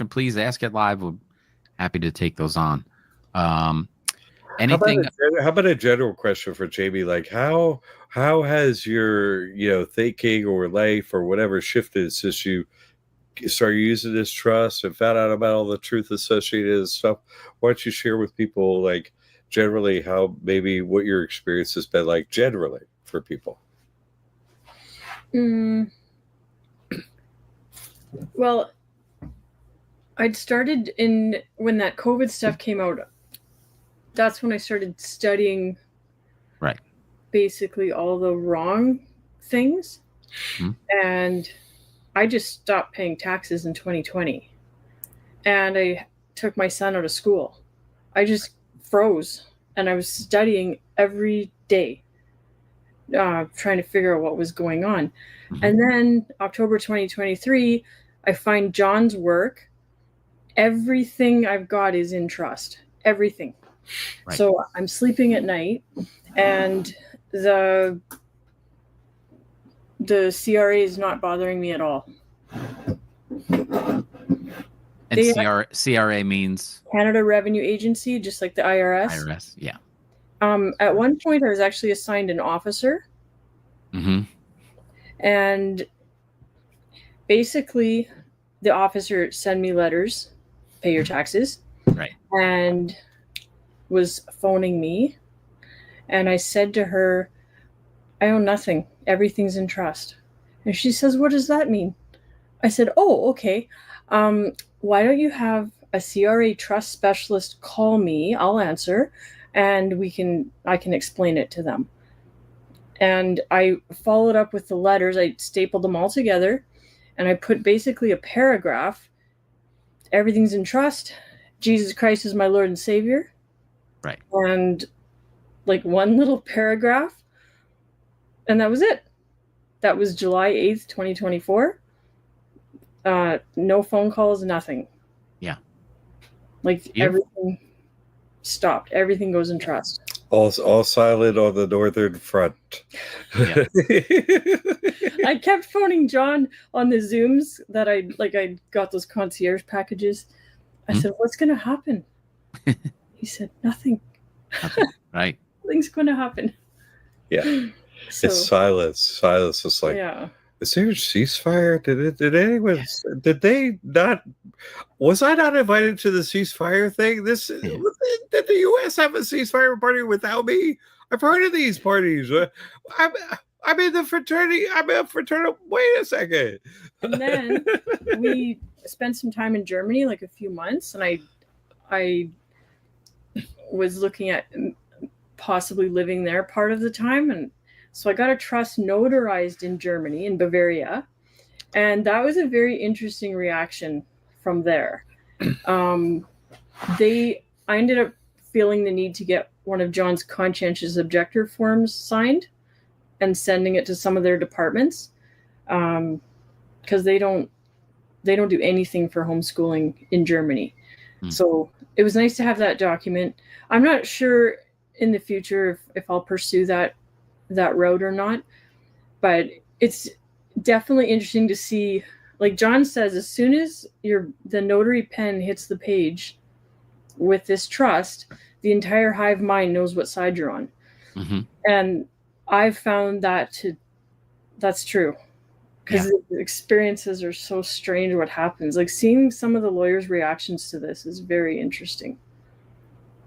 please ask it live. We're happy to take those on. Anything? How about a general question for Jamie? Like how has your thinking or life or whatever shifted since you started using this trust and found out about all the truth associated and stuff? Why don't you share with people like generally how maybe what your experience has been like generally for people? Well, I'd started when that COVID stuff came out. That's when I started studying basically all the wrong things. And I just stopped paying taxes in 2020. And I took my son out of school. I just froze. And I was studying every day, trying to figure out what was going on. And then October 2023, I find John's work. Everything I've got is in trust. Everything. So I'm sleeping at night, and the CRA is not bothering me at all. And CRA means Canada Revenue Agency, just like the IRS. IRS, yeah. At one point, I was actually assigned an officer. And basically, the officer sent me letters, pay your taxes. And was phoning me. And I said to her, I own nothing. Everything's in trust. And she says, what does that mean? I said, oh, okay. Why don't you have a CRA trust specialist call me? I'll answer, and I can explain it to them. And I followed up with the letters. I stapled them all together, and I put basically a paragraph. Everything's in trust. Jesus Christ is my Lord and Savior. And like one little paragraph. And that was it. That was July 8th, 2024. No phone calls, nothing. Yeah. Like everything stopped. Everything goes in trust. All silent on the northern front. Yeah. I kept phoning John on the Zooms that I got those concierge packages. I said, what's going to happen? He said, nothing. Right. Nothing's going to happen. Yeah. So, it's silence. Silence is like, is there a ceasefire? Did they not, was I not invited to the ceasefire thing? Did the U.S. have a ceasefire party without me? I've heard of these parties. I'm in the fraternity. I'm a fraternal. Wait a second. And then we spent some time in Germany, like a few months, and I was looking at possibly living there part of the time, and so I got a trust notarized in Germany, in Bavaria, and that was a very interesting reaction from there. I ended up feeling the need to get one of John's conscientious objector forms signed and sending it to some of their departments, because they don't do anything for homeschooling in Germany. So it was nice to have that document. I'm not sure in the future if I'll pursue that road or not, but it's definitely interesting to see. Like John says, as soon as the notary pen hits the page with this trust, the entire hive mind knows what side you're on. And I've found that's true, because the experiences are so strange. What happens, like seeing some of the lawyers' reactions to this is very interesting.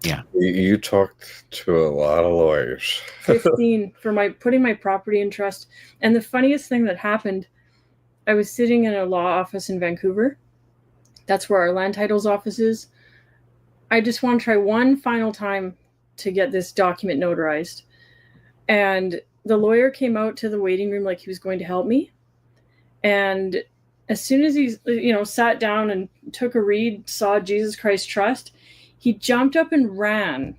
Yeah. You talked to a lot of lawyers. 15 for putting my property in trust. And the funniest thing that happened, I was sitting in a law office in Vancouver. That's where our land titles office is. I just want to try one final time to get this document notarized. And the lawyer came out to the waiting room like he was going to help me. And as soon as he, sat down and took a read, saw Jesus Christ Trust, he jumped up and ran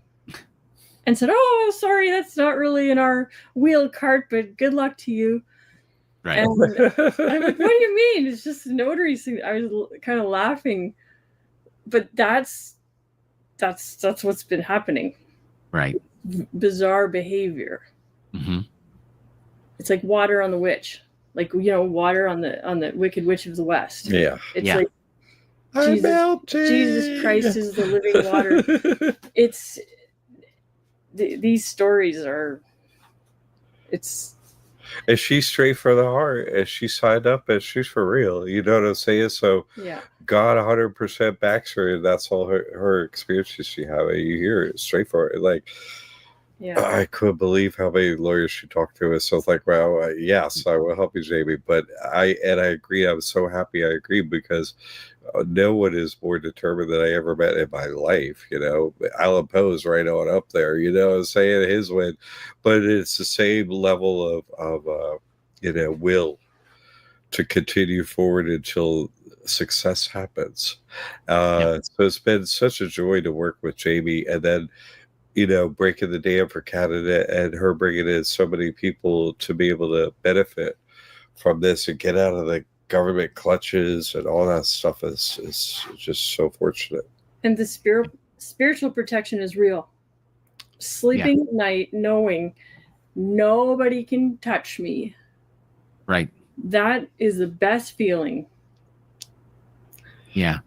and said, "Oh, sorry, that's not really in our wheel cart, but good luck to you." Right. And I'm like, "What do you mean? It's just a notary thing." I was kind of laughing, but that's what's been happening. Right. Bizarre behavior. It's like water on the witch, like water on the Wicked Witch of the West. Yeah. It's like Jesus Christ is the living water. It's these stories are. It's. And she's straight for the heart, and she signed up, and she's for real. You know what I'm saying? So yeah, God 100% backs her, and that's all her experiences she had. And you hear it straight for it. Like, yeah, I couldn't believe how many lawyers she talked to us. So it's like, well, yes, I will help you, Jamie. But I agree. I'm so happy I agree because no one is more determined than I ever met in my life. You know, Alan Poe's right on up there. You know what I'm saying? His win, but it's the same level of will to continue forward until success happens. So it's been such a joy to work with Jamie, and then breaking the dam for Canada and her bringing in so many people to be able to benefit from this and get out of the government clutches and all that stuff is just so fortunate. And the spiritual protection is real. Sleeping at night knowing nobody can touch me. Right. That is the best feeling. Yeah.